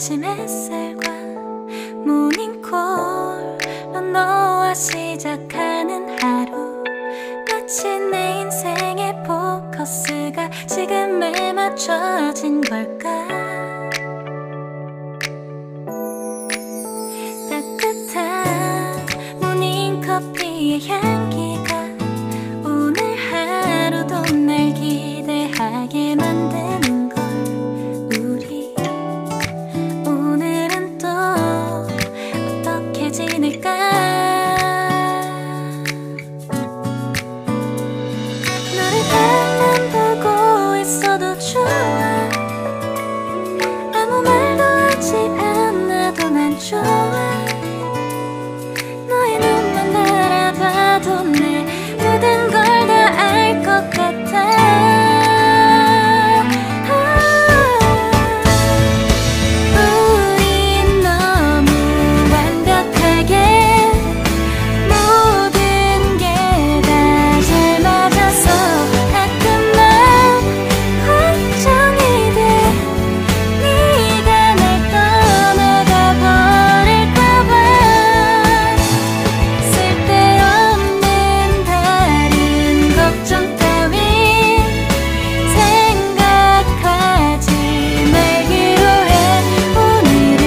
아침 햇살과 모닝콜로 너와 시작하는 하루, 마치 내 인생의 포커스가 지금에 맞춰진 걸까. 따뜻한 모닝커피의 향기가 오늘 하루도 날 기대하게 만드는 걸. 우리 오늘은 또 어떻게 지낼까. 너를 가만 보고 있어도 좋아. 아무 말도 하지 않아도 난 좋아. 너의 눈만 바라봐도 내 모든 걸 다 알 것 같아. 우린 너무 완벽하게 모든 게 다 잘 맞아서 가끔 난 걱정이 돼. 네가 날 떠나가 버릴까봐. 쓸데없는 다른 걱정 따윈 생각하지 말기로 해. 오늘은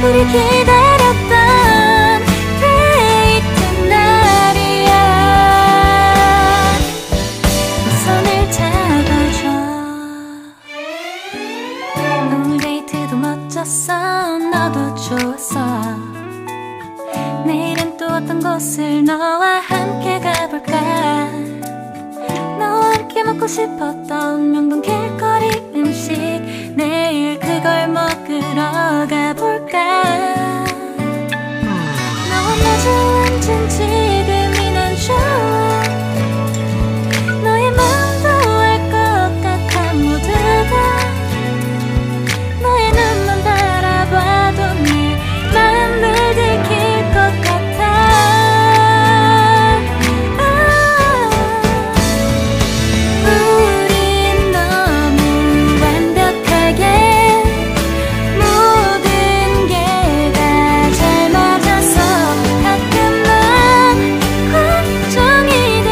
우리 기다렸던 데이트 날이야. 손을 잡아줘. 오늘 데이트도 멋졌어. 너도 좋았어. 내일은 또 어떤 곳을 너와 함께 가볼까. 너와 함께 먹고 싶었던 명동 길거리 음식, 내일 그걸 먹으러 가볼까. 너와 마주 앉은 지금이 난 좋아. 너의 마음도 알 것 같아. 모두 다 너의 눈만 바라봐도 내 마음을 들킬 것 같아. 우린 너무 완벽하게 모든 게 다 잘 맞아서 가끔 난 걱정이 돼.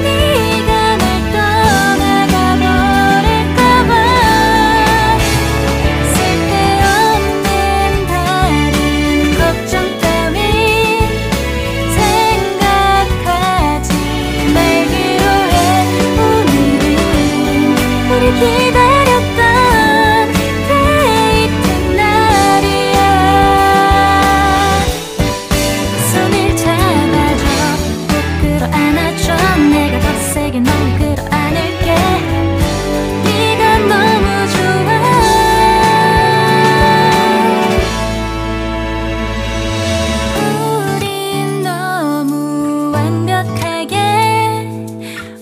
네가 날 떠나가 버릴까봐. 쓸데없는 다른 걱정 따윈 생각하지 말기로 해. 오늘은 우리 기다렸던 데이트 날이야. 손을 잡아줘. 꼭 끌어안아줘. 내가 더 세게 널 끌어안을게. 네가 너무 좋아. 우린 너무 완벽하게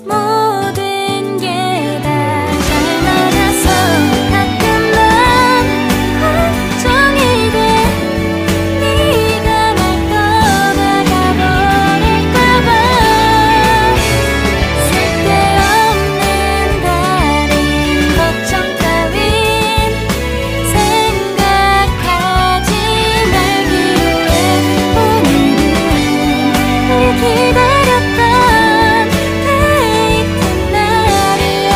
모든 게 다 잘 맞아서 가끔 난 걱정이 돼. 네가 날 떠나가 버릴까봐. 쓸데없는 다른 걱정 따윈 생각하지 말기로 해. 오늘은 우리 기다렸던 데이트 날이야.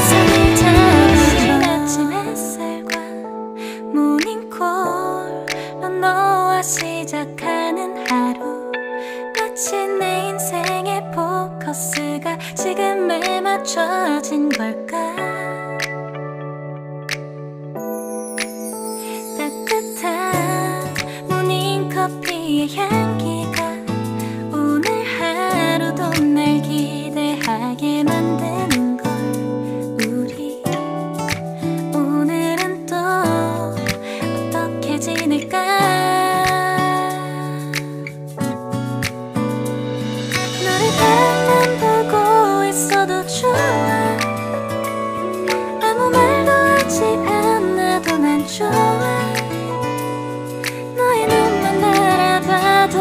손을 잡아줘. 아침 햇살과 모닝콜로 너와 시작하는 하루, 마치 내 인생의 포커스가 지금에 맞춰진 걸까. 따뜻한 모닝커피의 향기가 오늘 하루도 날 기대하게 만드는 걸. 우리 오늘은 또 어떻게 지낼까. 너를 가만 보고 있어도 좋아. 아무 말도 하지 않아도 난 좋아. 너의 눈만 바라봐도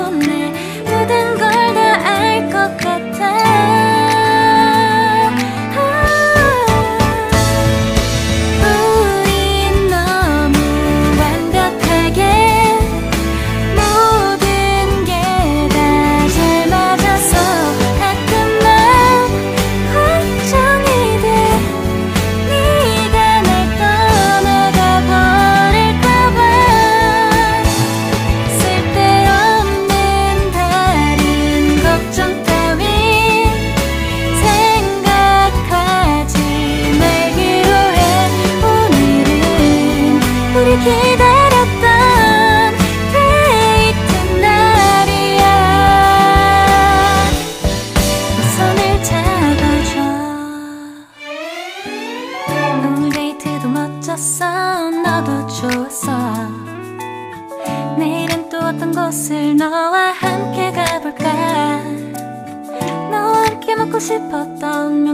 싶었던